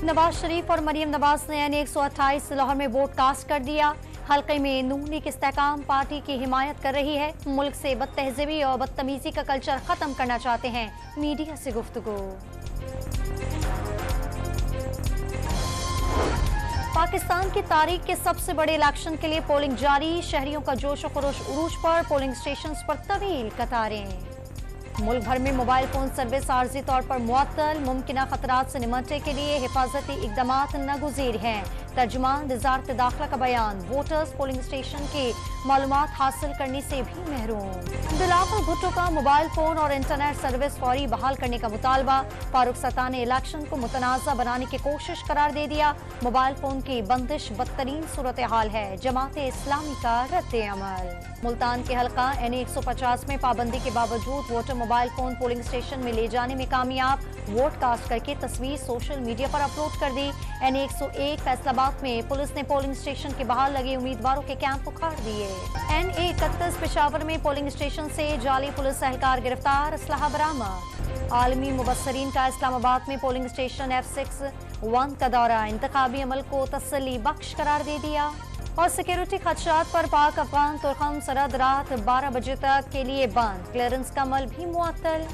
नवाज शरीफ और मरियम नवाज ने N128 लाहौर में वोट कास्ट कर दिया। हल्के में नून लीग इस्तेहकाम पार्टी की हिमायत कर रही है। मुल्क से बदतहजीबी और बदतमीजी का कल्चर खत्म करना चाहते हैं। मीडिया से गुफ्तगू। पाकिस्तान की तारीख के सबसे बड़े इलेक्शन के लिए पोलिंग जारी। शहरियों का जोश और खरोश उरूज पर। पोलिंग स्टेशंस पर तवील कतारें। मुल्क भर में मोबाइल फोन सर्विस आर्जी तौर पर मुअत्तल। मुमकिना खतरात से निमटने के लिए हिफाजती इकदामात नागुज़ीर हैं। तर्जुमान वज़ारत दाखिला का बयान। वोटर्स पोलिंग स्टेशन की मालूमात हासिल करने से भी महरूम। बिलावल भुट्टो का मोबाइल फोन और इंटरनेट सर्विस फौरी बहाल करने का मुतालबा। फारूक सत्ता ने इलेक्शन को मुतनाज़ा बनाने की कोशिश करार दे दिया। मोबाइल फोन की बंदिश बदतरीन सूरत हाल है। जमाते इस्लामी का रद्द अमल। मुल्तान के हल्का N150 में पाबंदी के बावजूद voter mobile phone polling station में ले जाने में कामयाब। वोट कास्ट करके तस्वीर सोशल मीडिया पर अपलोड कर दी। N101 फैसलाबाद में पुलिस ने पोलिंग स्टेशन के बाहर लगे उम्मीदवारों के कैंप उखाड़ दिए। N131 पेशावर में पोलिंग स्टेशन से जाली पुलिस एहलकार गिरफ्तार। असलहा बरामद। आलमी मुबस्सरीन का इस्लामाबाद में पोलिंग स्टेशन F61 का दौरा। इंतखाबी अमल को तसल्ली बख्श करार दे दिया। और सिक्योरिटी खदशात पर पाक अफगान तुर्कम सरहद रात 12 बजे तक के लिए बंद। क्लियरेंस का अमल भी मुअत्तल।